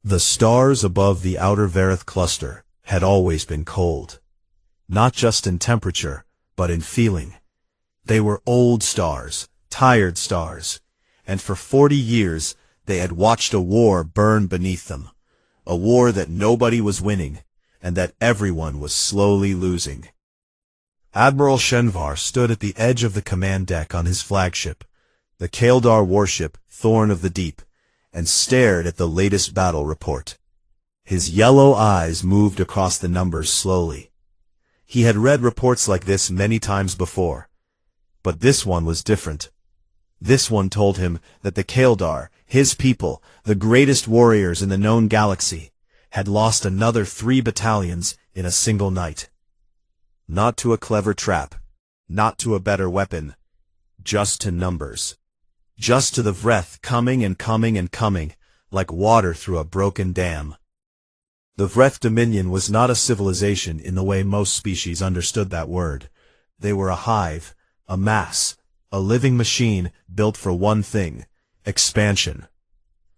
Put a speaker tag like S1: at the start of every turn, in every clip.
S1: The stars above the outer Varith cluster had always been cold. Not just in temperature, but in feeling. They were old stars, tired stars, and for 40 years they had watched a war burn beneath them. A war that nobody was winning, and that everyone was slowly losing. Admiral Shenvar stood at the edge of the command deck on his flagship, the Kaeldar warship Thorn of the Deep, and stared at the latest battle report. His yellow eyes moved across the numbers slowly. He had read reports like this many times before, but this one was different. This one told him that the Kaeldar, his people, the greatest warriors in the known galaxy, had lost another 3 battalions in a single night. Not to a clever trap, not to a better weapon, just to numbers. Just to the Vreth coming and coming and coming, like water through a broken dam. The Vreth Dominion was not a civilization in the way most species understood that word. They were a hive, a mass, a living machine built for one thing: expansion.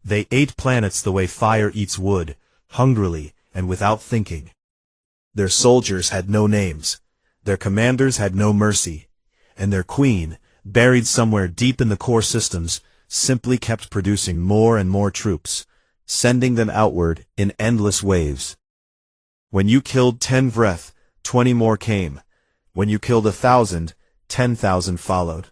S1: They ate planets the way fire eats wood, hungrily and without thinking. Their soldiers had no names, their commanders had no mercy, and their queen, buried somewhere deep in the core systems, simply kept producing more and more troops, sending them outward in endless waves. When you killed 10 Vreth, 20 more came. When you killed 1,000, 10,000 followed.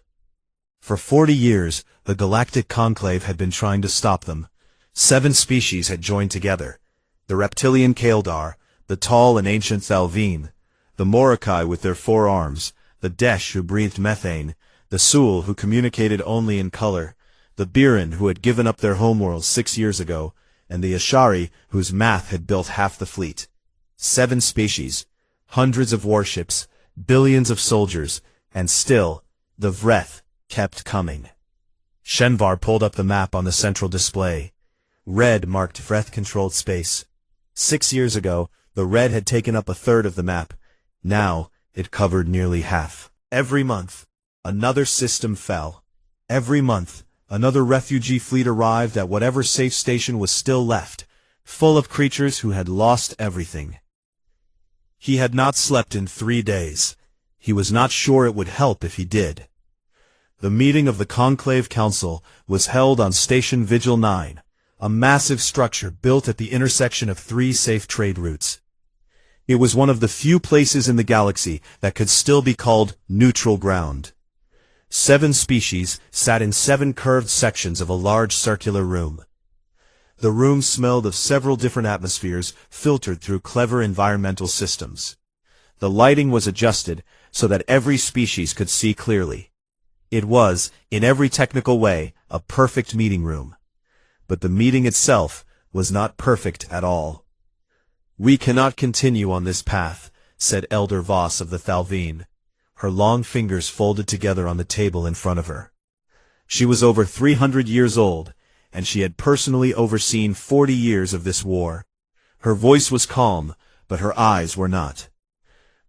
S1: For 40 years, the Galactic Conclave had been trying to stop them. 7 species had joined together: the reptilian Kaeldar, the tall and ancient Thalveen, the Morokai with their 4 arms, the Desh who breathed methane, the Sul who communicated only in color, the Biren who had given up their homeworld 6 years ago, and the Ashari whose math had built half the fleet. 7 species, hundreds of warships, billions of soldiers, and still, the Vreth kept coming. Shenvar pulled up the map on the central display. Red marked Vreth-controlled space. 6 years ago, the red had taken up a third of the map. Now, it covered nearly half. Every month, another system fell. Every month, another refugee fleet arrived at whatever safe station was still left, full of creatures who had lost everything. He had not slept in 3 days. He was not sure it would help if he did. The meeting of the Conclave Council was held on Station Vigil 9, a massive structure built at the intersection of 3 safe trade routes. It was one of the few places in the galaxy that could still be called neutral ground. 7 species sat in 7 curved sections of a large circular room. The room smelled of several different atmospheres filtered through clever environmental systems. The lighting was adjusted so that every species could see clearly. It was, in every technical way, a perfect meeting room. But the meeting itself was not perfect at all. "We cannot continue on this path," said Elder Voss of the Thalveen, her long fingers folded together on the table in front of her. She was over 300 years old, and she had personally overseen 40 years of this war. Her voice was calm, but her eyes were not.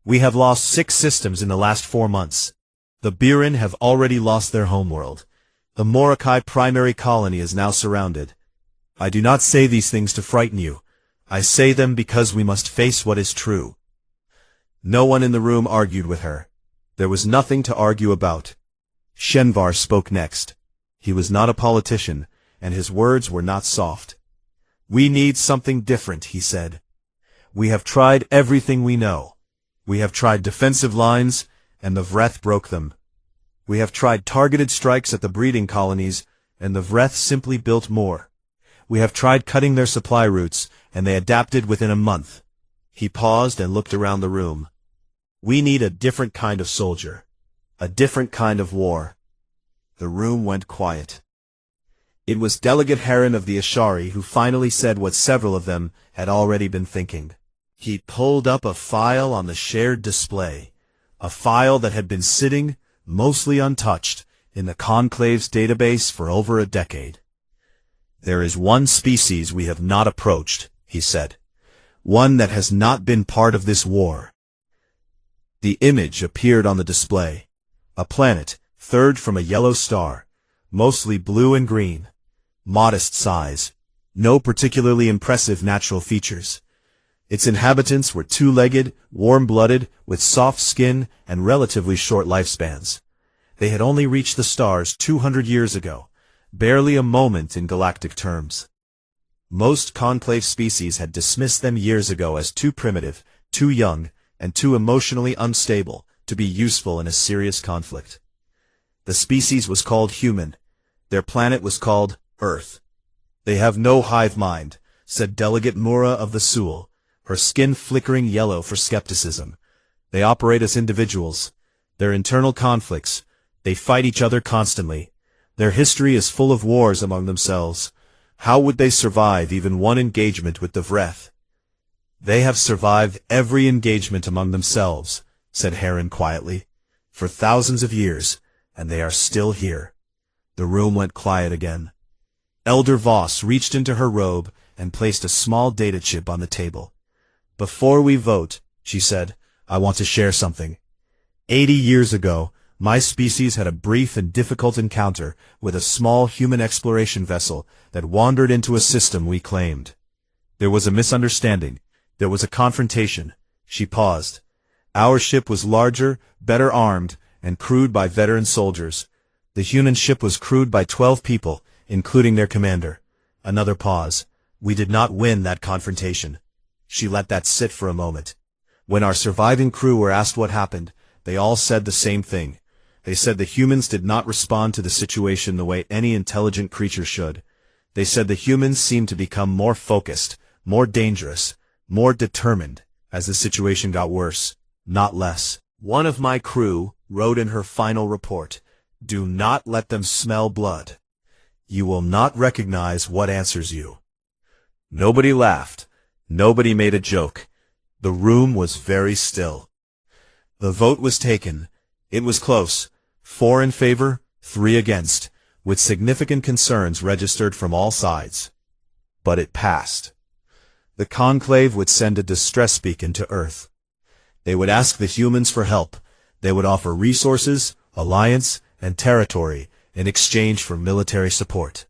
S1: "We have lost 6 systems in the last 4 months. The Biren have already lost their homeworld. The Morokai primary colony is now surrounded. I do not say these things to frighten you. I say them because we must face what is true." No one in the room argued with her. There was nothing to argue about. Shenvar spoke next. He was not a politician, and his words were not soft. "We need something different," he said. "We have tried everything we know. We have tried defensive lines, and the Vreth broke them. We have tried targeted strikes at the breeding colonies, and the Vreth simply built more. We have tried cutting their supply routes, and they adapted within a month." He paused and looked around the room. "We need a different kind of soldier. A different kind of war." The room went quiet. It was Delegate Heron of the Ashari who finally said what several of them had already been thinking. He pulled up a file on the shared display, a file that had been sitting, mostly untouched, in the Conclave's database for over a decade. "There is one species we have not approached," he said. "One that has not been part of this war." The image appeared on the display. A planet, third from a yellow star, mostly blue and green. Modest size. No particularly impressive natural features. Its inhabitants were two-legged, warm-blooded, with soft skin and relatively short lifespans. They had only reached the stars 200 years ago, barely a moment in galactic terms. Most conclave species had dismissed them years ago as too primitive, too young, and too emotionally unstable to be useful in a serious conflict. The species was called human. Their planet was called Earth. "They have no hive mind," said Delegate Mura of the Sul, her skin flickering yellow for skepticism. "They operate as individuals. Their internal conflicts. They fight each other constantly. Their history is full of wars among themselves. How would they survive even one engagement with the Vreth?" "They have survived every engagement among themselves," said Heron quietly, "for thousands of years, and they are still here." The room went quiet again. Elder Voss reached into her robe and placed a small data chip on the table. "Before we vote," she said, "I want to share something. 80 years ago, my species had a brief and difficult encounter with a small human exploration vessel that wandered into a system we claimed. There was a misunderstanding. There was a confrontation." She paused. "Our ship was larger, better armed, and crewed by veteran soldiers. The human ship was crewed by 12 people, including their commander." Another pause. "We did not win that confrontation." She let that sit for a moment. "When our surviving crew were asked what happened, they all said the same thing. They said the humans did not respond to the situation the way any intelligent creature should. They said the humans seemed to become more focused, more dangerous, more determined, as the situation got worse, not less. One of my crew wrote in her final report, 'Do not let them smell blood. You will not recognize what answers you.'" Nobody laughed. Nobody made a joke. The room was very still. The vote was taken. It was close. 4 in favor, 3 against, with significant concerns registered from all sides. But it passed. The conclave would send a distress beacon to Earth. They would ask the humans for help. They would offer resources, alliance, and territory in exchange for military support.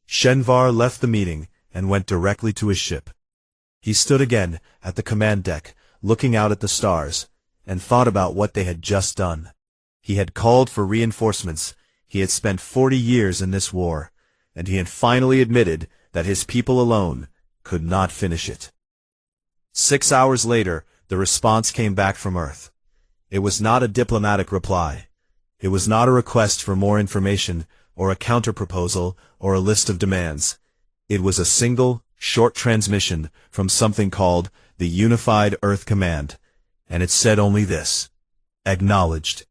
S1: Shenvar left the meeting and went directly to his ship. He stood again at the command deck, looking out at the stars, and thought about what they had just done. He had called for reinforcements. He had spent 40 years in this war, and he had finally admitted that his people alone could not finish it. 6 hours later, the response came back from Earth. It was not a diplomatic reply. It was not a request for more information, or a counterproposal, or a list of demands. It was a single, short transmission from something called the Unified Earth Command, and it said only this: "Acknowledged.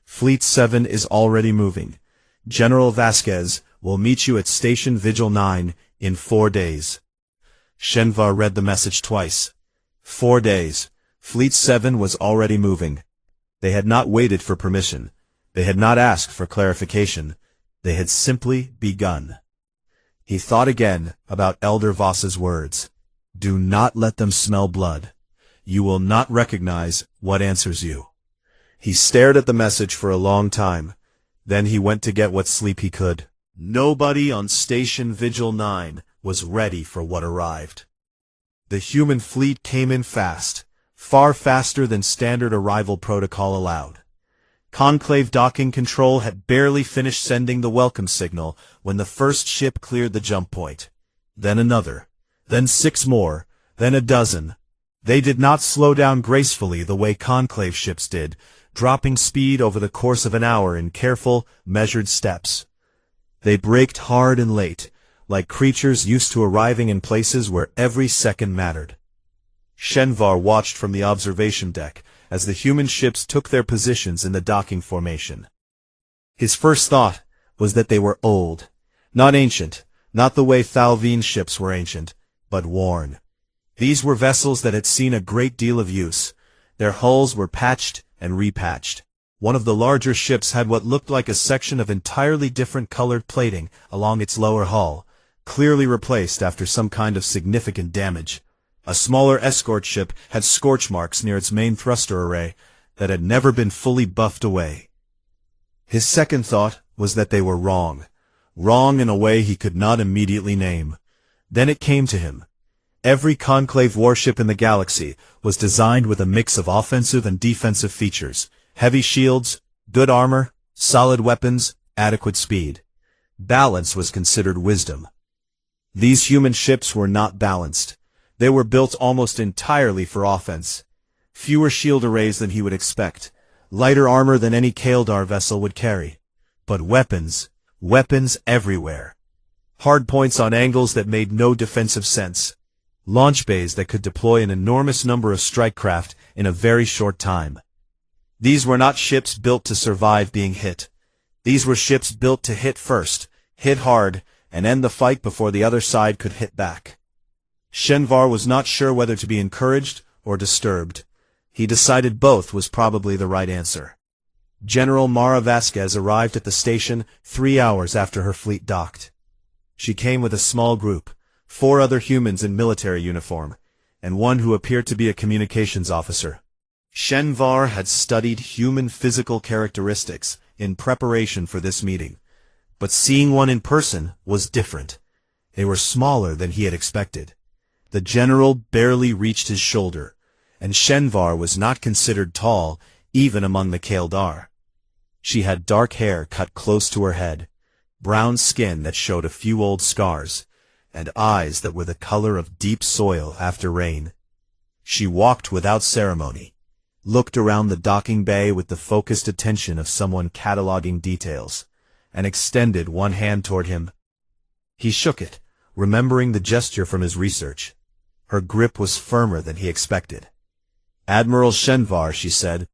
S1: Fleet 7 is already moving. General Vasquez will meet you at Station Vigil 9 in 4 days." Shenvar read the message twice. 4 days. Fleet 7 was already moving. They had not waited for permission. They had not asked for clarification. They had simply begun. He thought again about Elder Voss's words. "Do not let them smell blood. You will not recognize what answers you." He stared at the message for a long time. Then he went to get what sleep he could. Nobody on Station Vigil 9 was ready for what arrived. The human fleet came in fast, far faster than standard arrival protocol allowed. Conclave docking control had barely finished sending the welcome signal when the first ship cleared the jump point. Then another. Then 6 more. Then a dozen. They did not slow down gracefully the way Conclave ships did, dropping speed over the course of an hour in careful, measured steps. They braked hard and late, like creatures used to arriving in places where every second mattered. Shenvar watched from the observation deck as the human ships took their positions in the docking formation. His first thought was that they were old. Not ancient, not the way Thalvine ships were ancient, but worn. These were vessels that had seen a great deal of use. Their hulls were patched and repatched. One of the larger ships had what looked like a section of entirely different colored plating along its lower hull, clearly replaced after some kind of significant damage. A smaller escort ship had scorch marks near its main thruster array that had never been fully buffed away. His second thought was that they were wrong. Wrong in a way he could not immediately name. Then it came to him. Every Conclave warship in the galaxy was designed with a mix of offensive and defensive features: heavy shields, good armor, solid weapons, adequate speed. Balance was considered wisdom. These human ships were not balanced. They were built almost entirely for offense. Fewer shield arrays than he would expect, lighter armor than any Kaldar vessel would carry. But weapons everywhere. Hardpoints on angles that made no defensive sense. Launch bays that could deploy an enormous number of strike craft in a very short time. These were not ships built to survive being hit. These were ships built to hit first, hit hard, and end the fight before the other side could hit back. Shenvar was not sure whether to be encouraged or disturbed. He decided both was probably the right answer. General Mara Vasquez arrived at the station 3 hours after her fleet docked. She came with a small group, 4 other humans in military uniform, and one who appeared to be a communications officer. Shenvar had studied human physical characteristics in preparation for this meeting, but seeing one in person was different. They were smaller than he had expected. The general barely reached his shoulder, and Shenvar was not considered tall even among the Kaldar. She had dark hair cut close to her head, brown skin that showed a few old scars, and eyes that were the color of deep soil after rain. She walked without ceremony, looked around the docking bay with the focused attention of someone cataloging details, and extended one hand toward him. He shook it, remembering the gesture from his research. Her grip was firmer than he expected. "Admiral Shenvar," she said.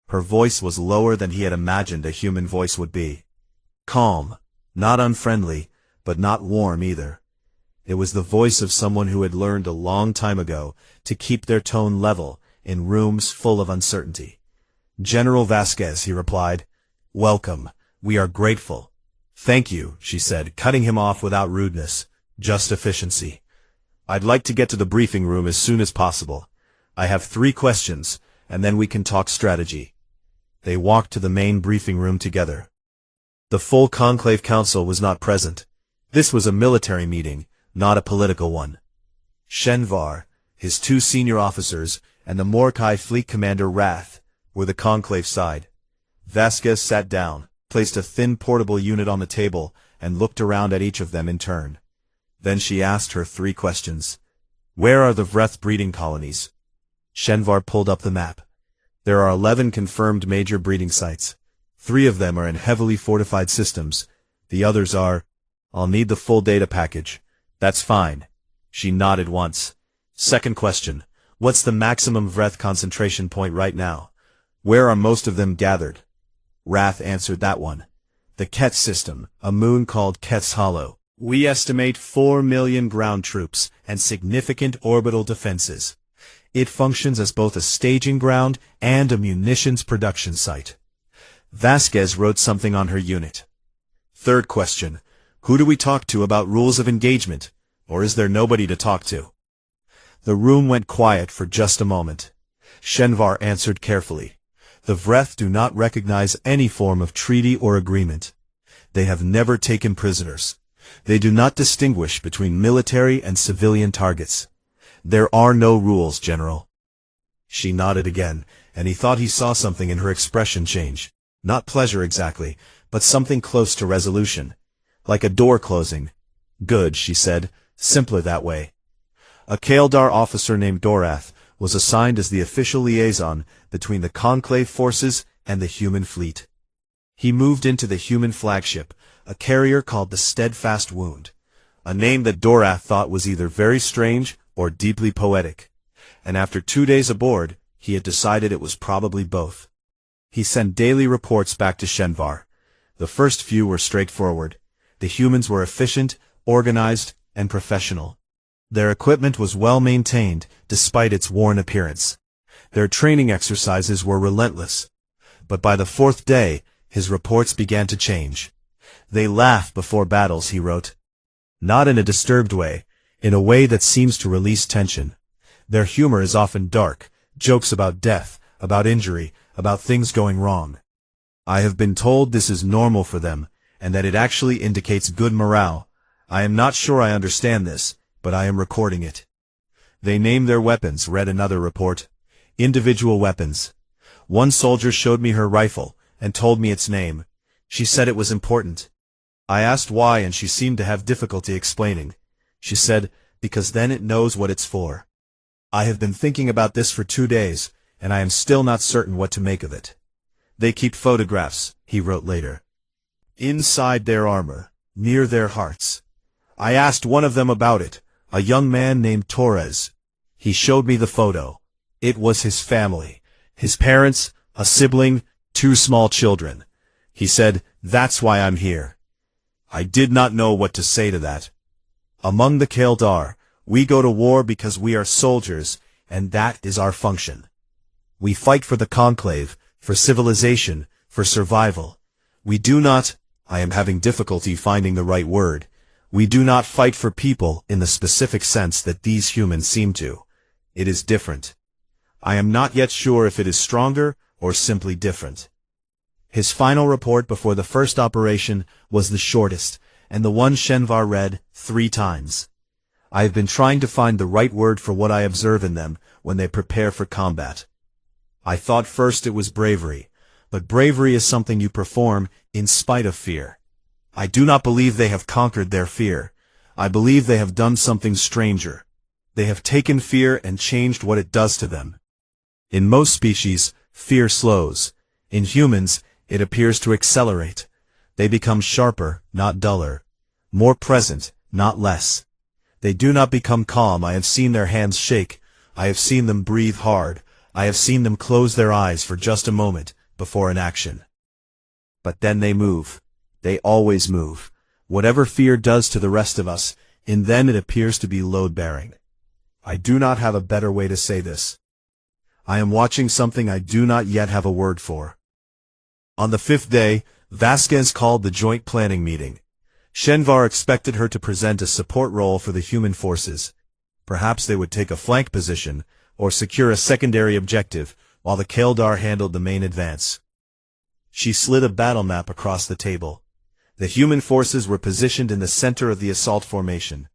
S1: Her voice was lower than he had imagined a human voice would be. Calm, not unfriendly, but not warm either. It was the voice of someone who had learned a long time ago to keep their tone level in rooms full of uncertainty. "General Vasquez," he replied. "Welcome. We are grateful." "Thank you," she said, cutting him off without rudeness, just efficiency. "I'd like to get to the briefing room as soon as possible. I have 3 questions, and then we can talk strategy." They walked to the main briefing room together. The full Conclave Council was not present. This was a military meeting, not a political one. Shenvar, his 2 senior officers, and the Morkai fleet commander Wrath were the Conclave side. Vasquez sat down, placed a thin portable unit on the table, and looked around at each of them in turn. Then she asked her 3 questions. "Where are the Vreth breeding colonies?" Shenvar pulled up the map. There are 11 confirmed major breeding sites. 3 of them are in heavily fortified systems. The others are... "I'll need the full data package." "That's fine." She nodded once. "Second question. What's the maximum Vreth concentration point right now? Where are most of them gathered?" Wrath answered that one. "The Ket system, a moon called Ket's Hollow. We estimate 4 million ground troops and significant orbital defenses. It functions as both a staging ground and a munitions production site." Vasquez wrote something on her unit. "Third question. Who do we talk to about rules of engagement? Or is there nobody to talk to?" The room went quiet for just a moment. Shenvar answered carefully. "The Vreth do not recognize any form of treaty or agreement. They have never taken prisoners. They do not distinguish between military and civilian targets. There are no rules, General." She nodded again, and he thought he saw something in her expression change. Not pleasure exactly, but something close to resolution. Like a door closing. "Good," she said, "simpler that way." A Kaldar officer named Dorath was assigned as the official liaison between the Conclave forces and the human fleet. He moved into the human flagship, a carrier called the Steadfast Wound, a name that Dorath thought was either very strange or deeply poetic, and after 2 days aboard, he had decided it was probably both. He sent daily reports back to Shenvar. The first few were straightforward. The humans were efficient, organized, and professional. Their equipment was well maintained, despite its worn appearance. Their training exercises were relentless. But by the 4th day, his reports began to change. "They laugh before battles," he wrote. Not in a disturbed way, in a way that seems to release tension. Their humor is often dark, jokes about death, about injury, about things going wrong. I have been told this is normal for them, and that it actually indicates good morale. I am not sure I understand this, but I am recording it. They name their weapons, read another report. Individual weapons. One soldier showed me her rifle, and told me its name. She said it was important. I asked why, and she seemed to have difficulty explaining. She said, because then it knows what it's for. I have been thinking about this for 2 days, and I am still not certain what to make of it. They keep photographs, he wrote later. Inside their armor, near their hearts. I asked one of them about it, a young man named Torres. He showed me the photo. It was his family. His parents, a sibling, 2 small children. He said, that's why I'm here. I did not know what to say to that. Among the Kaldar, we go to war because we are soldiers, and that is our function. We fight for the conclave, for civilization, for survival. We do not, I am having difficulty finding the right word, we do not fight for people in the specific sense that these humans seem to. It is different. I am not yet sure if it is stronger or simply different. His final report before the first operation was the shortest, and the one Shenvar read 3 times. I have been trying to find the right word for what I observe in them when they prepare for combat. I thought first it was bravery, but bravery is something you perform in spite of fear. I do not believe they have conquered their fear. I believe they have done something stranger. They have taken fear and changed what it does to them. In most species, fear slows. In humans, it appears to accelerate. They become sharper, not duller. More present, not less. They do not become calm. I have seen their hands shake. I have seen them breathe hard. I have seen them close their eyes for just a moment before an action. But then they move. They always move. Whatever fear does to the rest of us, in them it appears to be load-bearing. I do not have a better way to say this. I am watching something I do not yet have a word for. On the 5th day, Vasquez called the joint planning meeting. Shenvar expected her to present a support role for the human forces. Perhaps they would take a flank position, or secure a secondary objective, while the Kaldar handled the main advance. She slid a battle map across the table. The human forces were positioned in the center of the assault formation.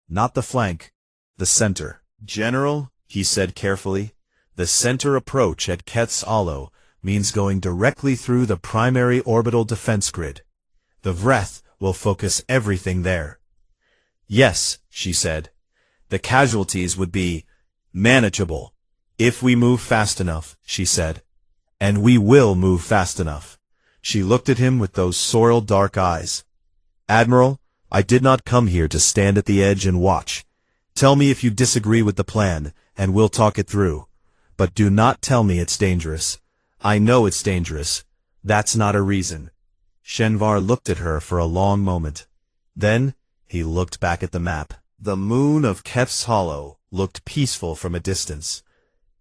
S1: Not the flank, the center. General, he said carefully, the center approach at Keth's Hollow means going directly through the primary orbital defense grid. The Vreth will focus everything there. Yes, she said. The casualties would be manageable. If we move fast enough, she said. And we will move fast enough. She looked at him with those sorrel dark eyes. Admiral, I did not come here to stand at the edge and watch. Tell me if you disagree with the plan, and we'll talk it through. But do not tell me it's dangerous. I know it's dangerous. That's not a reason. Shenvar looked at her for a long moment. Then, he looked back at the map. The moon of Keth's Hollow looked peaceful from a distance.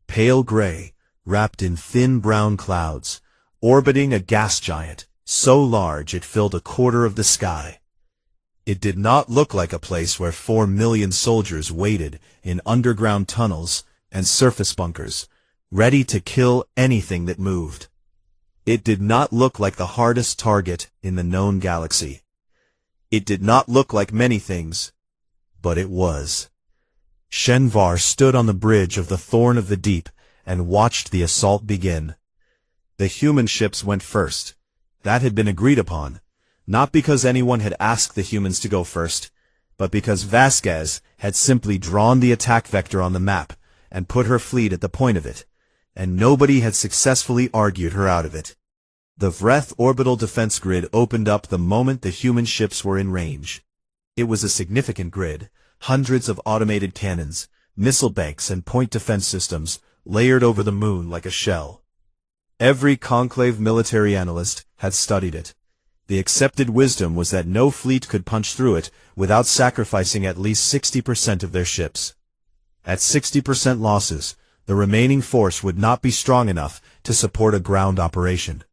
S1: Pale gray, wrapped in thin brown clouds, orbiting a gas giant, so large it filled a quarter of the sky. It did not look like a place where 4 million soldiers waited in underground tunnels and surface bunkers, ready to kill anything that moved. It did not look like the hardest target in the known galaxy. It did not look like many things, but it was. Shenvar stood on the bridge of the Thorn of the Deep and watched the assault begin. The human ships went first. That had been agreed upon, not because anyone had asked the humans to go first, but because Vasquez had simply drawn the attack vector on the map and put her fleet at the point of it, and nobody had successfully argued her out of it. The Vreth orbital defense grid opened up the moment the human ships were in range. It was a significant grid, hundreds of automated cannons, missile banks and point defense systems layered over the moon like a shell. Every conclave military analyst had studied it. The accepted wisdom was that no fleet could punch through it without sacrificing at least 60% of their ships. At 60% losses, the remaining force would not be strong enough to support a ground operation.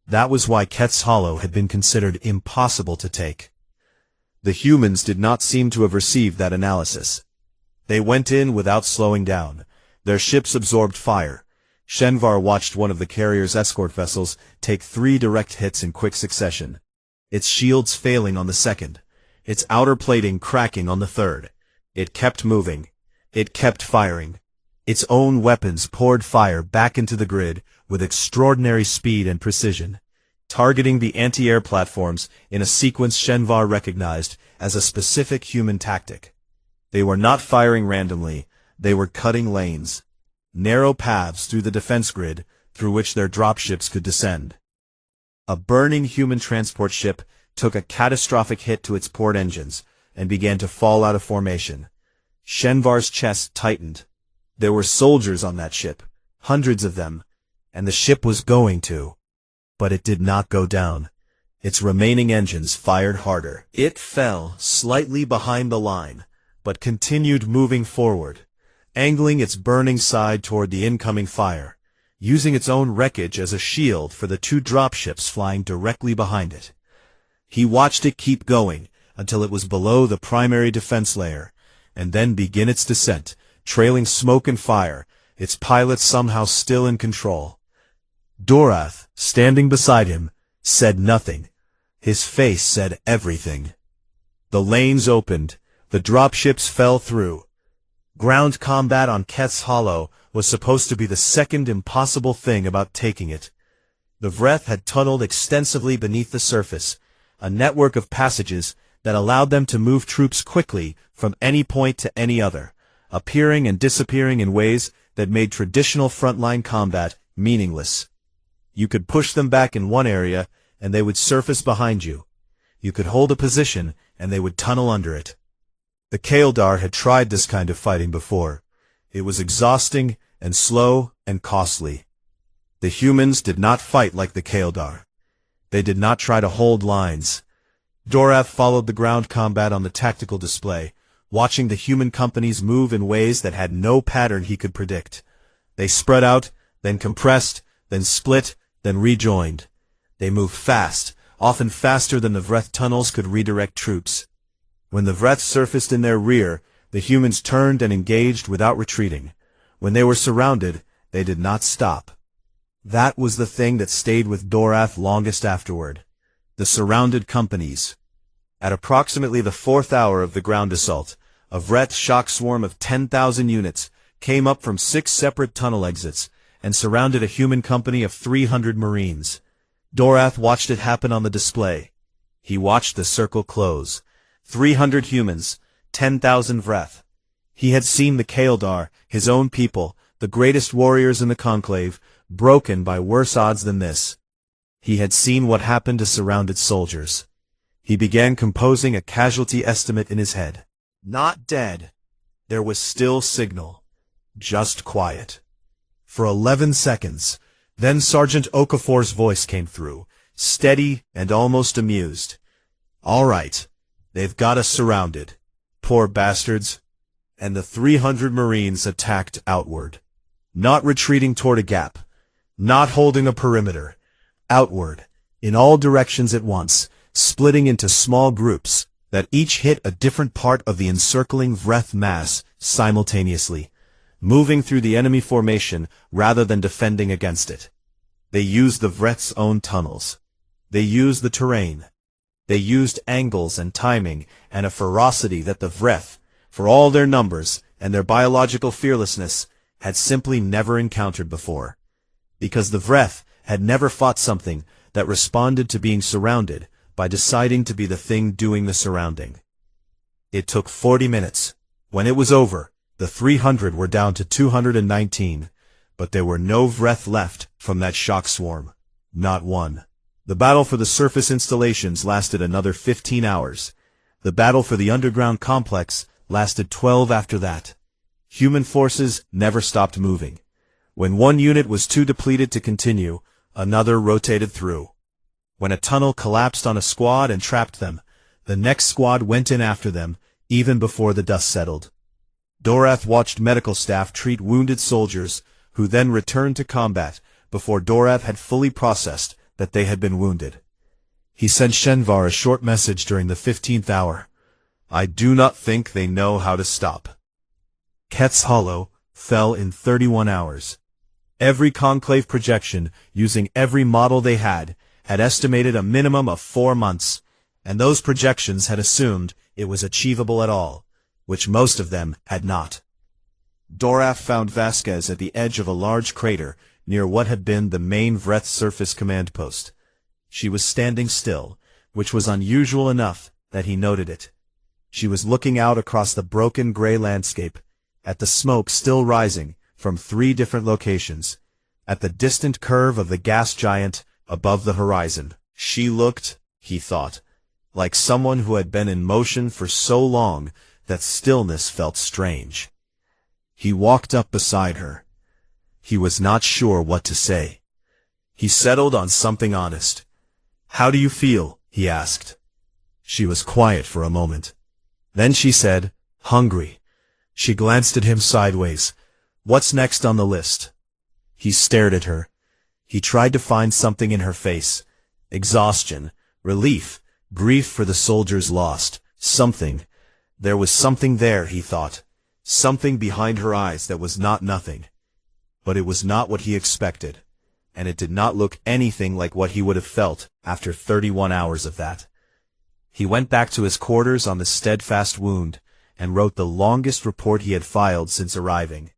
S1: That was why Keth's Hollow had been considered impossible to take. The humans did not seem to have received that analysis. They went in without slowing down. Their ships absorbed fire. Shenvar watched one of the carrier's escort vessels take 3 direct hits in quick succession. Its shields failing on the second, its outer plating cracking on the third. It kept moving. It kept firing. Its own weapons poured fire back into the grid with extraordinary speed and precision, targeting the anti-air platforms in a sequence Shenvar recognized as a specific human tactic. They were not firing randomly, they were cutting lanes, narrow paths through the defense grid through which their dropships could descend. A burning human transport ship took a catastrophic hit to its port engines and began to fall out of formation. Shenvar's chest tightened. There were soldiers on that ship, hundreds of them, and the ship was going to. But it did not go down. Its remaining engines fired harder. It fell slightly behind the line, but continued moving forward, angling its burning side toward the incoming fire, using its own wreckage as a shield for the two dropships flying directly behind it. He watched it keep going until it was below the primary defense layer, and then begin its descent, trailing smoke and fire, its pilot somehow still in control. Dorath, standing beside him, said nothing. His face said everything. The lanes opened. The dropships fell through. Ground combat on Keth's Hollow was supposed to be the second impossible thing about taking it. The Vreth had tunneled extensively beneath the surface, a network of passages that allowed them to move troops quickly from any point to any other, appearing and disappearing in ways that made traditional frontline combat meaningless. You could push them back in one area, and they would surface behind you. You could hold a position, and they would tunnel under it. The Kaeldar had tried this kind of fighting before. It was exhausting and slow and costly. The humans did not fight like the Kaeldar. They did not try to hold lines. Dorath followed the ground combat on the tactical display, watching the human companies move in ways that had no pattern he could predict. They spread out, then compressed, then split, then rejoined. They moved fast, often faster than the Vreth tunnels could redirect troops. When the Vreth surfaced in their rear, the humans turned and engaged without retreating. When they were surrounded, they did not stop. That was the thing that stayed with Dorath longest afterward. The surrounded companies. At approximately the 4th hour of the ground assault, a Vreth shock swarm of 10,000 units came up from 6 separate tunnel exits and surrounded a human company of 300 Marines. Dorath watched it happen on the display. He watched the circle close. 300 humans, 10,000 Vreth. He had seen the Kaeldar, his own people, the greatest warriors in the Conclave, broken by worse odds than this. He had seen what happened to surrounded soldiers. He began composing a casualty estimate in his head. Not dead. There was still signal. Just quiet. For 11 seconds, then Sergeant Okafor's voice came through, steady and almost amused. All right. They've got us surrounded. Poor bastards. And the 300 Marines attacked outward. Not retreating toward a gap. Not holding a perimeter. Outward, in all directions at once, splitting into small groups that each hit a different part of the encircling Vreth mass simultaneously, moving through the enemy formation rather than defending against it. They used the Vreth's own tunnels. They used the terrain. They used angles and timing and a ferocity that the Vreth, for all their numbers and their biological fearlessness, had simply never encountered before. Because the Vreth had never fought something that responded to being surrounded by deciding to be the thing doing the surrounding. It took 40 minutes. When it was over, the 300 were down to 219, but there were no Vreth left from that shock swarm. Not one. The battle for the surface installations lasted another 15 hours. The battle for the underground complex lasted 12 after that. Human forces never stopped moving. When one unit was too depleted to continue, another rotated through. When a tunnel collapsed on a squad and trapped them, the next squad went in after them, even before the dust settled. Dorath watched medical staff treat wounded soldiers, who then returned to combat before Dorath had fully processed that they had been wounded. He sent Shenvar a short message during the 15th hour. I do not think they know how to stop. Keth's Hollow fell in 31 hours. Every Conclave projection, using every model they had estimated a minimum of 4 months, and those projections had assumed it was achievable at all. which most of them had not. Doraf found Vasquez at the edge of a large crater near what had been the main Vreth surface command post. She was standing still, which was unusual enough that he noted it. She was looking out across the broken gray landscape, at the smoke still rising from 3 different locations, at the distant curve of the gas giant above the horizon. She looked, he thought, like someone who had been in motion for so long that stillness felt strange. He walked up beside her. He was not sure what to say. He settled on something honest. "How do you feel?" he asked. She was quiet for a moment. Then she said, "Hungry." She glanced at him sideways. "What's next on the list?" He stared at her. He tried to find something in her face. Exhaustion, relief, grief for the soldiers lost. Something. There was something there, he thought. Something behind her eyes that was not nothing. But it was not what he expected, and it did not look anything like what he would have felt after 31 hours of that. He went back to his quarters on the steadfast wound, and wrote the longest report he had filed since arriving.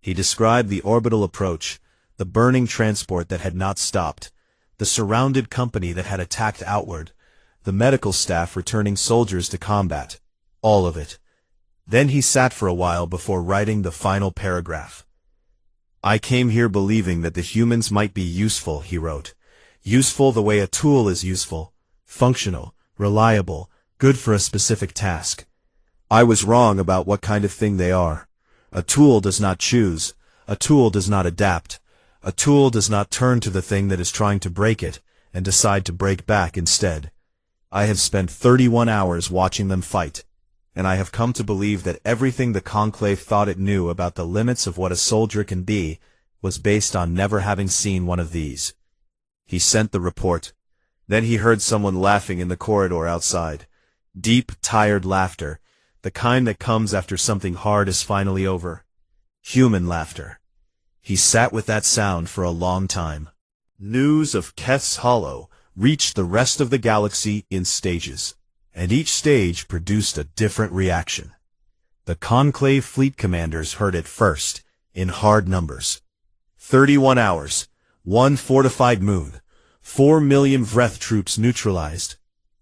S1: He described the orbital approach, the burning transport that had not stopped, the surrounded company that had attacked outward, the medical staff returning soldiers to combat, all of it. Then he sat for a while before writing the final paragraph. "I came here believing that the humans might be useful," he wrote. "Useful the way a tool is useful, functional, reliable, good for a specific task. I was wrong about what kind of thing they are. A tool does not choose. A tool does not adapt. A tool does not turn to the thing that is trying to break it and decide to break back instead. I have spent 31 hours watching them fight, and I have come to believe that everything the Conclave thought it knew about the limits of what a soldier can be was based on never having seen one of these." He sent the report. Then he heard someone laughing in the corridor outside. Deep, tired laughter, the kind that comes after something hard is finally over. Human laughter. He sat with that sound for a long time. News of Keth's Hollow reached the rest of the galaxy in stages, and each stage produced a different reaction. The Conclave fleet commanders heard it first, in hard numbers. 31 hours, 1 fortified moon, 4 million Vreth troops neutralized,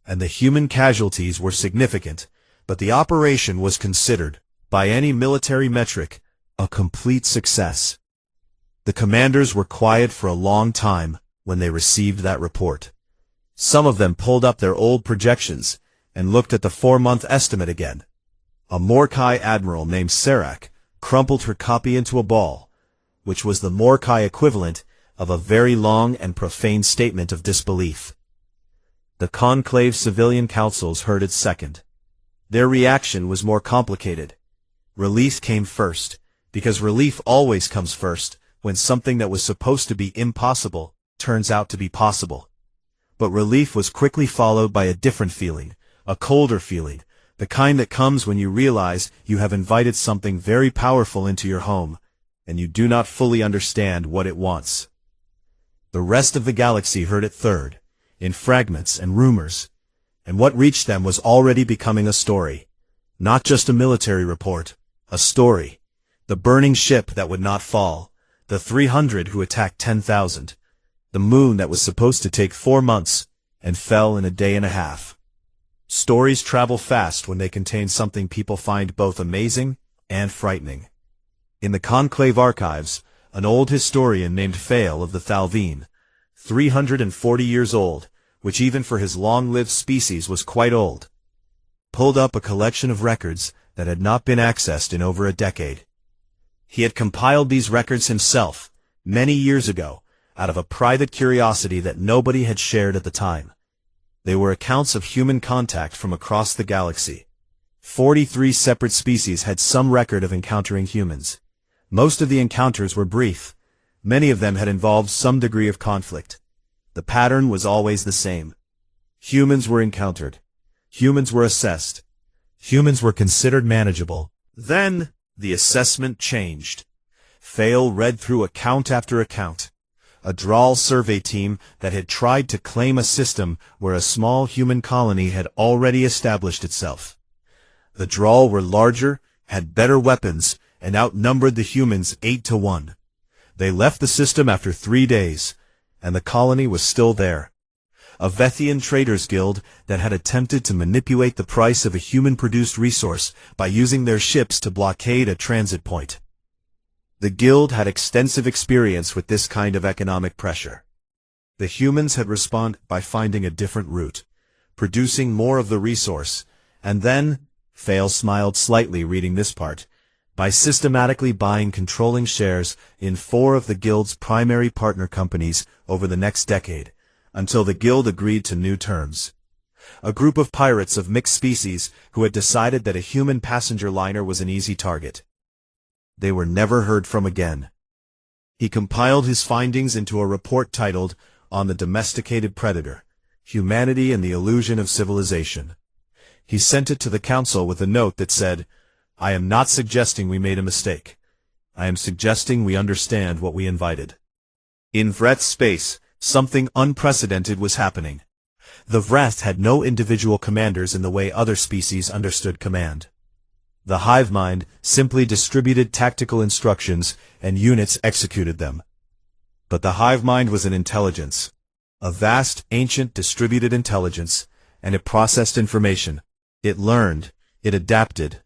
S1: and the human casualties were significant, but the operation was considered, by any military metric, a complete success. The commanders were quiet for a long time when they received that report. Some of them pulled up their old projections and looked at the 4-month estimate again. A Morkai admiral named Serac crumpled her copy into a ball, which was the Morkai equivalent of a very long and profane statement of disbelief. The Conclave civilian councils heard it second. Their reaction was more complicated. Relief came first, because relief always comes first when something that was supposed to be impossible turns out to be possible. But relief was quickly followed by a different feeling, a colder feeling, the kind that comes when you realize you have invited something very powerful into your home, and you do not fully understand what it wants. The rest of the galaxy heard it third, in fragments and rumors, and what reached them was already becoming a story. Not just a military report, a story. The burning ship that would not fall, the 300 who attacked 10,000, the moon that was supposed to take 4 months and fell in a day and a half. Stories travel fast when they contain something people find both amazing and frightening. In the Conclave archives, an old historian named Fail of the Thalvine, 340 years old, which even for his long-lived species was quite old, pulled up a collection of records that had not been accessed in over a decade. He had compiled these records himself, many years ago, out of a private curiosity that nobody had shared at the time. They were accounts of human contact from across the galaxy. 43 separate species had some record of encountering humans. Most of the encounters were brief. Many of them had involved some degree of conflict. The pattern was always the same. Humans were encountered. Humans were assessed. Humans were considered manageable. Then, the assessment changed. Fail read through account after account. A Drawl survey team that had tried to claim a system where a small human colony had already established itself. The Drawl were larger, had better weapons, and outnumbered the humans 8-1. They left the system after 3 days, and the colony was still there. A Vethian traders guild that had attempted to manipulate the price of a human-produced resource by using their ships to blockade a transit point. The guild had extensive experience with this kind of economic pressure. The humans had responded by finding a different route, producing more of the resource, and then, Fail smiled slightly reading this part, by systematically buying controlling shares in 4 of the guild's primary partner companies over the next decade, until the guild agreed to new terms. A group of pirates of mixed species who had decided that a human passenger liner was an easy target. They were never heard from again. He compiled his findings into a report titled, On the Domesticated Predator, Humanity and the Illusion of Civilization. He sent it to the council with a note that said, I am not suggesting we made a mistake. I am suggesting we understand what we invited. In Vreth's space, something unprecedented was happening. The Vreth had no individual commanders in the way other species understood command. The hive mind simply distributed tactical instructions and units executed them. But the hive mind was an intelligence, a vast, ancient, distributed intelligence, and it processed information. It learned, it adapted.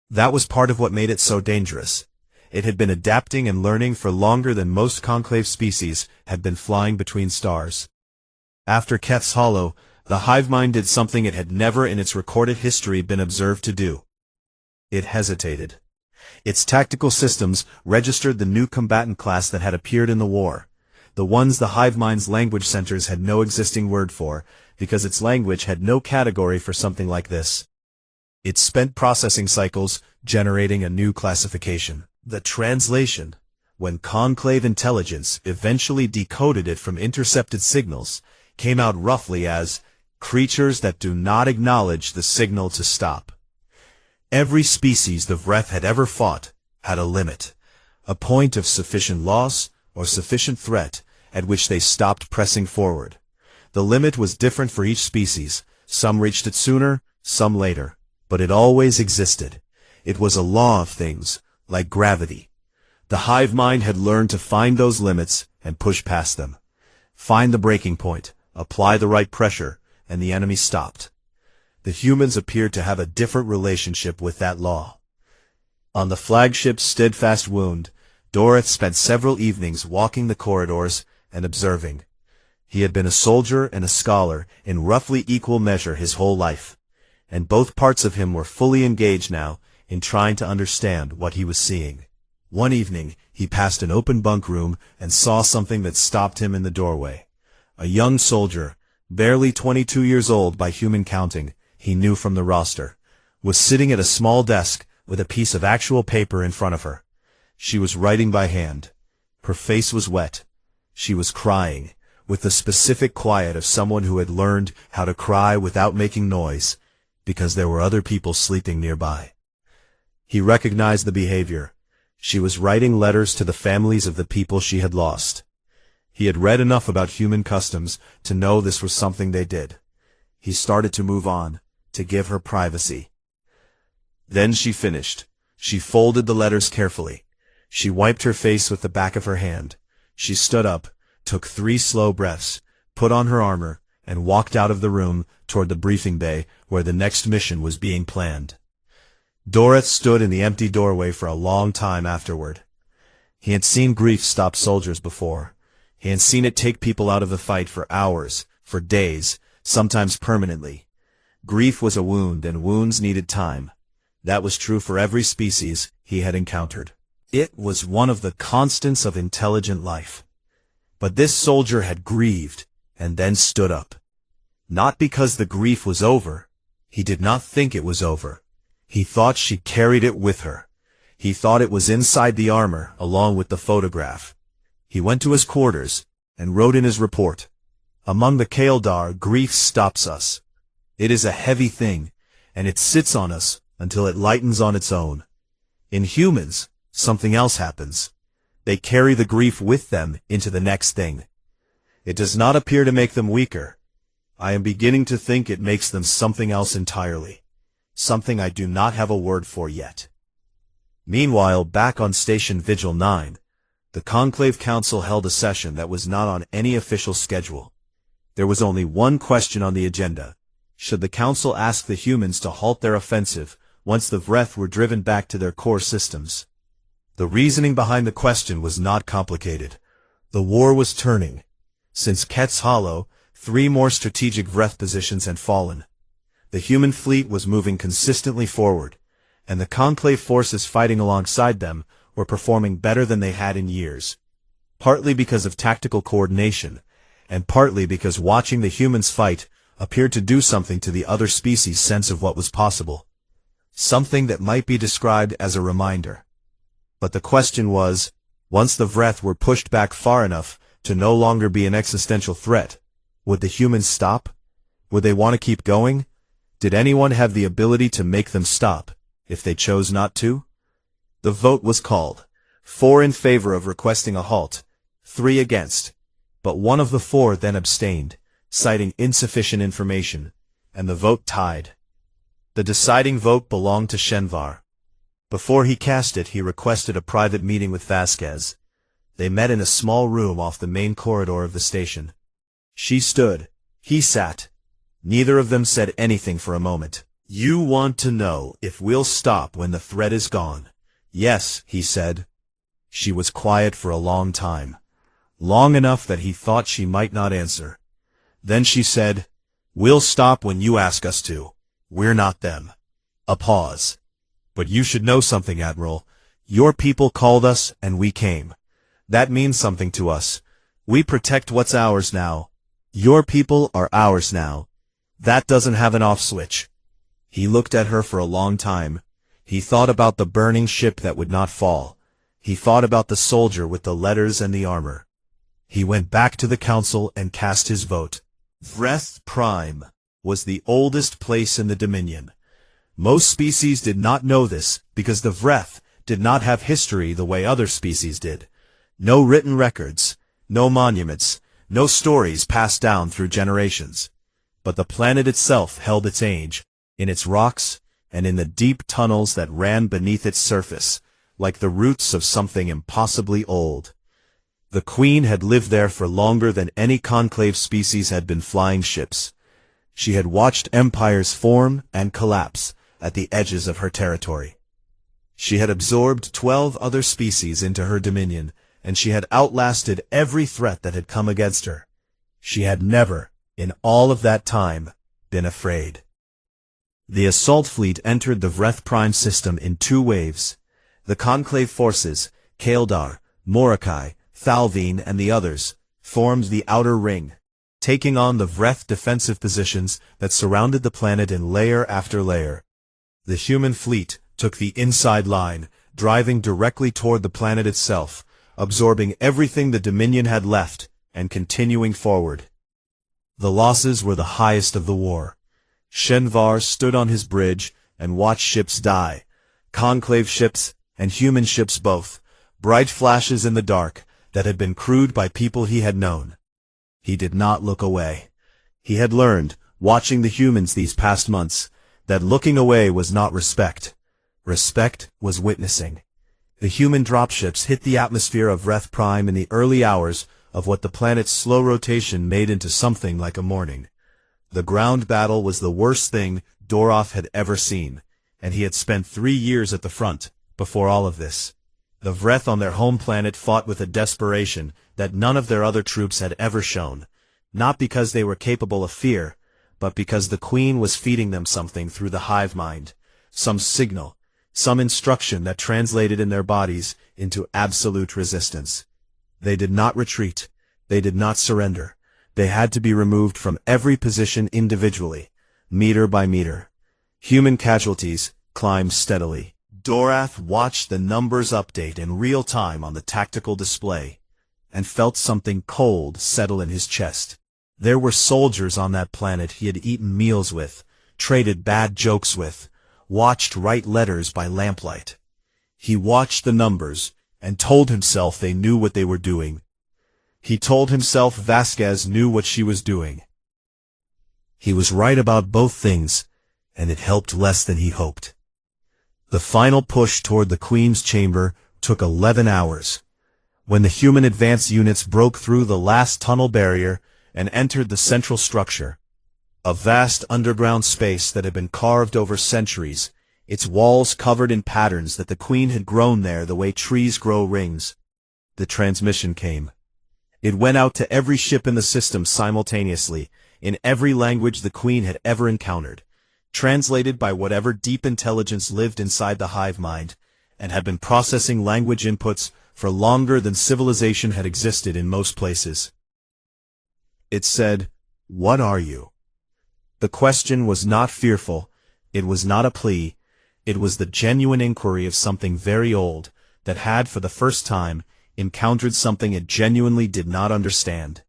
S1: That was part of what made it so dangerous. It had been adapting and learning for longer than most conclave species had been flying between stars. After Keth's Hollow, the hive mind did something it had never in its recorded history been observed to do. It hesitated. Its tactical systems registered the new combatant class that had appeared in the war, the ones the hive mind's language centers had no existing word for, because its language had no category for something like this. It spent processing cycles generating a new classification. The translation, when conclave intelligence eventually decoded it from intercepted signals, came out roughly as creatures that do not acknowledge the signal to stop. Every species the Vreth had ever fought had a limit, a point of sufficient loss or sufficient threat at which they stopped pressing forward. The limit was different for each species. Some reached it sooner, some later, but it always existed. It was a law of things, like gravity. The hive mind had learned to find those limits and push past them. Find the breaking point, apply the right pressure, and the enemy stopped. The humans appeared to have a different relationship with that law. On the flagship's steadfast wound, Dorith spent several evenings walking the corridors and observing. He had been a soldier and a scholar in roughly equal measure his whole life, and both parts of him were fully engaged now in trying to understand what he was seeing. One evening, he passed an open bunk room and saw something that stopped him in the doorway. A young soldier, barely 22 years old by human counting, he knew from the roster, was sitting at a small desk with a piece of actual paper in front of her. She was writing by hand. Her face was wet. She was crying, with the specific quiet of someone who had learned how to cry without making noise, because there were other people sleeping nearby. He recognized the behavior. She was writing letters to the families of the people she had lost. He had read enough about human customs to know this was something they did. He started to move on, to give her privacy. Then she finished. She folded the letters carefully. She wiped her face with the back of her hand. She stood up, took 3 slow breaths, put on her armor, and walked out of the room toward the briefing bay where the next mission was being planned. Dorith stood in the empty doorway for a long time afterward. He had seen grief stop soldiers before. He had seen it take people out of the fight for hours, for days, sometimes permanently. Grief was a wound, and wounds needed time. That was true for every species he had encountered. It was one of the constants of intelligent life. But this soldier had grieved, and then stood up. Not because the grief was over. He did not think it was over. He thought she carried it with her. He thought it was inside the armor, along with the photograph. He went to his quarters, and wrote in his report, "Among the Kaeldar, grief stops us. It is a heavy thing, and it sits on us until it lightens on its own. In humans, something else happens. They carry the grief with them into the next thing. It does not appear to make them weaker. I am beginning to think it makes them something else entirely. something I do not have a word for yet. Meanwhile, back on Station Vigil 9, the Conclave Council held a session that was not on any official schedule. There was only one question on the agenda. Should the Council ask the humans to halt their offensive once the Vreth were driven back to their core systems? The reasoning behind the question was not complicated. The war was turning. Since Ket's Hollow, 3 more strategic Vreth positions had fallen. The human fleet was moving consistently forward, and the Conclave forces fighting alongside them were performing better than they had in years. Partly because of tactical coordination, and partly because watching the humans fight appeared to do something to the other species' sense of what was possible. Something that might be described as a reminder. But the question was, once the Vreth were pushed back far enough to no longer be an existential threat, would the humans stop? Would they want to keep going? Did anyone have the ability to make them stop, if they chose not to? The vote was called. 4 in favor of requesting a halt, 3 against. But one of the 4 then abstained, citing insufficient information, and the vote tied. The deciding vote belonged to Shenvar. Before he cast it, he requested a private meeting with Vasquez. They met in a small room off the main corridor of the station. She stood. He sat. Neither of them said anything for a moment. "You want to know if we'll stop when the threat is gone?" "Yes," he said. She was quiet for a long time. Long enough that he thought she might not answer. Then she said, "We'll stop when you ask us to. We're not them." A pause. "But you should know something, Admiral. Your people called us and we came. That means something to us. We protect what's ours now. Your people are ours now. That doesn't have an off switch." He looked at her for a long time. He thought about the burning ship that would not fall. He thought about the soldier with the letters and the armor. He went back to the council and cast his vote. Vreth Prime was the oldest place in the Dominion. Most species did not know this because the Vreth did not have history the way other species did. No written records, no monuments, no stories passed down through generations. But the planet itself held its age, in its rocks and in the deep tunnels that ran beneath its surface, like the roots of something impossibly old. The Queen had lived there for longer than any conclave species had been flying ships. She had watched empires form and collapse at the edges of her territory. She had absorbed 12 other species into her dominion, and she had outlasted every threat that had come against her. She had never, in all of that time, been afraid. The assault fleet entered the Vreth Prime system in 2 waves. The conclave forces, Kaeldar, Morokai, Thalvine, and the others, formed the outer ring, taking on the Vreth defensive positions that surrounded the planet in layer after layer. The human fleet took the inside line, driving directly toward the planet itself, absorbing everything the Dominion had left, and continuing forward. The losses were the highest of the war. Shenvar stood on his bridge and watched ships die, conclave ships and human ships both, bright flashes in the dark that had been crewed by people he had known. He did not look away. He had learned, watching the humans these past months, that looking away was not respect. Respect was witnessing. The human dropships hit the atmosphere of Vreth Prime in the early hours of what the planet's slow rotation made into something like a morning. The ground battle was the worst thing Doroth had ever seen, and he had spent 3 years at the front before all of this. The Vreth on their home planet fought with a desperation that none of their other troops had ever shown, not because they were capable of fear, but because the Queen was feeding them something through the hive mind, some signal, some instruction that translated in their bodies into absolute resistance. They did not retreat. They did not surrender. They had to be removed from every position individually, meter by meter. Human casualties climbed steadily. Dorath watched the numbers update in real time on the tactical display, and felt something cold settle in his chest. There were soldiers on that planet he had eaten meals with, traded bad jokes with, watched write letters by lamplight. He watched the numbers, and told himself they knew what they were doing. He told himself Vasquez knew what she was doing. He was right about both things, and it helped less than he hoped. The final push toward the Queen's chamber took 11 hours. When the human advance units broke through the last tunnel barrier and entered the central structure, a vast underground space that had been carved over centuries, its walls covered in patterns that the Queen had grown there the way trees grow rings, the transmission came. It went out to every ship in the system simultaneously, in every language the Queen had ever encountered, translated by whatever deep intelligence lived inside the hive mind, and had been processing language inputs for longer than civilization had existed in most places. It said, "What are you?" The question was not fearful, it was not a plea, it was the genuine inquiry of something very old, that had for the first time encountered something it genuinely did not understand.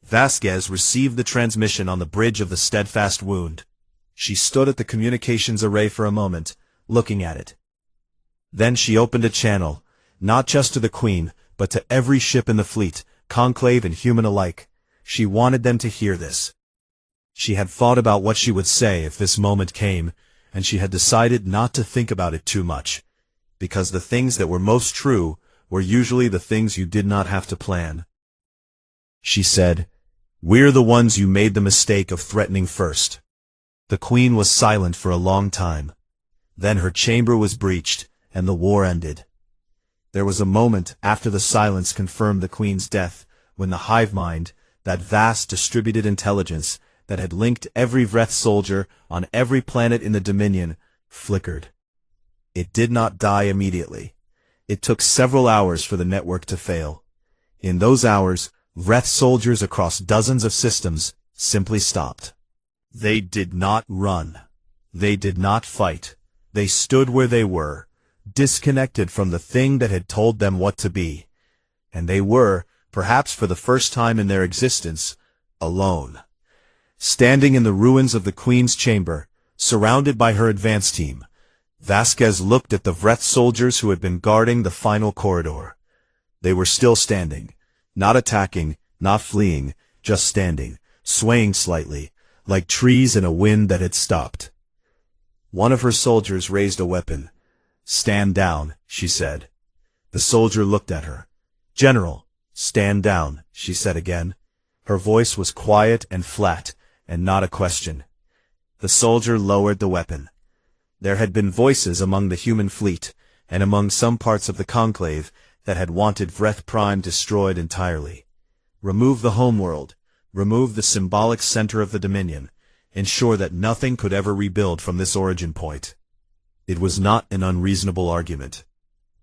S1: Vasquez received the transmission on the bridge of the Steadfast Wound. She stood at the communications array for a moment, looking at it. Then she opened a channel, not just to the Queen, but to every ship in the fleet, conclave and human alike. She wanted them to hear this. She had thought about what she would say if this moment came, and she had decided not to think about it too much, because the things that were most true were usually the things you did not have to plan. She said, "We're the ones you made the mistake of threatening first." The Queen was silent for a long time. Then her chamber was breached, and the war ended. There was a moment after the silence confirmed the Queen's death, when the hive mind, that vast distributed intelligence that had linked every Vreth soldier on every planet in the Dominion, flickered. It did not die immediately. It took several hours for the network to fail. In those hours, Vreth soldiers across dozens of systems simply stopped. They did not run. They did not fight. They stood where they were, disconnected from the thing that had told them what to be. And they were, perhaps for the first time in their existence, alone. Standing in the ruins of the Queen's chamber, surrounded by her advance team, Vasquez looked at the Vreth soldiers who had been guarding the final corridor. They were still standing, not attacking, not fleeing, just standing, swaying slightly, like trees in a wind that had stopped. One of her soldiers raised a weapon. "Stand down," she said. The soldier looked at her. "General, stand down," she said again. Her voice was quiet and flat, and not a question. The soldier lowered the weapon. There had been voices among the human fleet, and among some parts of the conclave, that had wanted Vreth Prime destroyed entirely. Remove the homeworld, remove the symbolic center of the Dominion, ensure that nothing could ever rebuild from this origin point. It was not an unreasonable argument.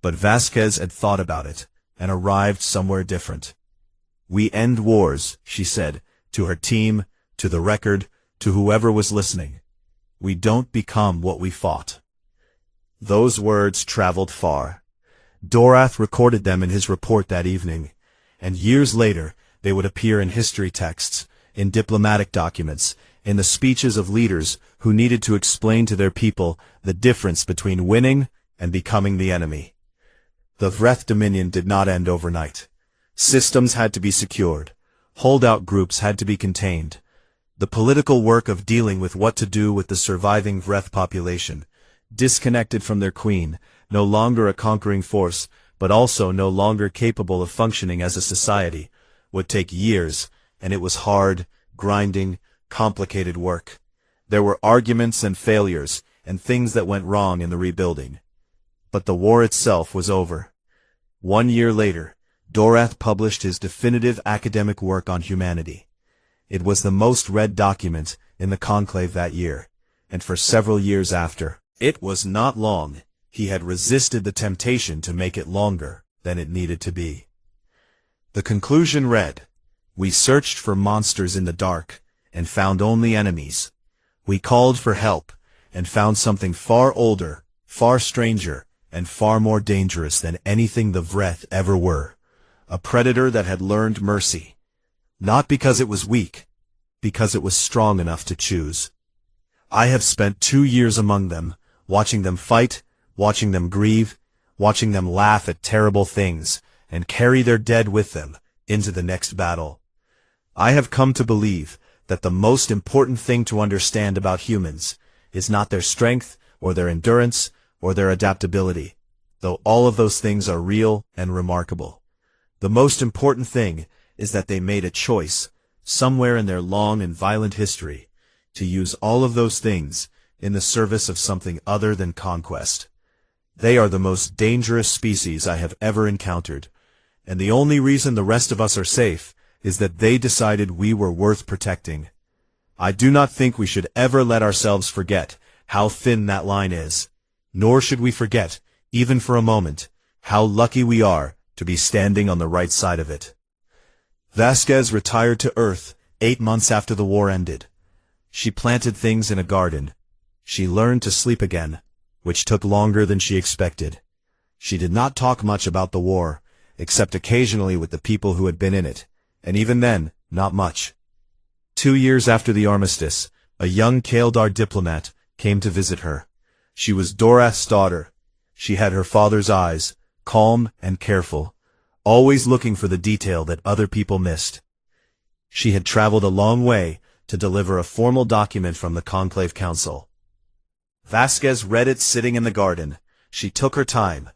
S1: But Vasquez had thought about it, and arrived somewhere different. "We end wars," she said, to her team, to the record, to whoever was listening. "We don't become what we fought." Those words traveled far. Dorath recorded them in his report that evening, and years later they would appear in history texts, in diplomatic documents, in the speeches of leaders who needed to explain to their people the difference between winning and becoming the enemy. The Vreth Dominion did not end overnight. Systems had to be secured. Holdout groups had to be contained. The political work of dealing with what to do with the surviving Vreth population, disconnected from their queen, no longer a conquering force, but also no longer capable of functioning as a society, would take years, and it was hard, grinding, complicated work. There were arguments and failures, and things that went wrong in the rebuilding. But the war itself was over. 1 year later, Dorath published his definitive academic work on humanity. It was the most read document in the conclave that year, and for several years after. It was not long. He had resisted the temptation to make it longer than it needed to be. The conclusion read, "We searched for monsters in the dark, and found only enemies. We called for help, and found something far older, far stranger, and far more dangerous than anything the Vreth ever were. A predator that had learned mercy. Not because it was weak, because it was strong enough to choose. I have spent 2 years among them, watching them fight, watching them grieve, watching them laugh at terrible things, and carry their dead with them into the next battle. I have come to believe that the most important thing to understand about humans is not their strength, or their endurance, or their adaptability, though all of those things are real and remarkable. The most important thing is that they made a choice, somewhere in their long and violent history, to use all of those things in the service of something other than conquest. They are the most dangerous species I have ever encountered, and the only reason the rest of us are safe is that they decided we were worth protecting. I do not think we should ever let ourselves forget how thin that line is, nor should we forget, even for a moment, how lucky we are to be standing on the right side of it. Vasquez retired to Earth 8 months after the war ended. She planted things in a garden. She learned to sleep again, which took longer than she expected. She did not talk much about the war, except occasionally with the people who had been in it, and even then, not much. 2 years after the armistice, a young Kaldar diplomat came to visit her. She was Dorath's daughter. She had her father's eyes, calm and careful, always looking for the detail that other people missed. She had traveled a long way to deliver a formal document from the Conclave Council. Vasquez read it sitting in the garden. She took her time.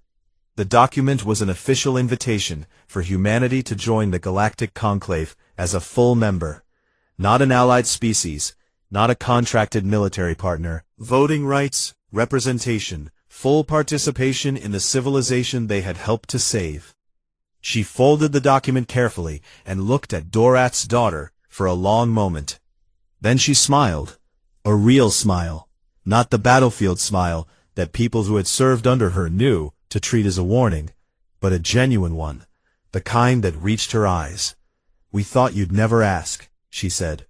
S1: The document was an official invitation for humanity to join the Galactic Conclave as a full member, not an allied species, not a contracted military partner. Voting rights, representation, full participation in the civilization they had helped to save. She folded the document carefully and looked at Dorath's daughter for a long moment. Then she smiled. A real smile, not the battlefield smile that people who had served under her knew to treat as a warning, but a genuine one, the kind that reached her eyes. "We thought you'd never ask," she said.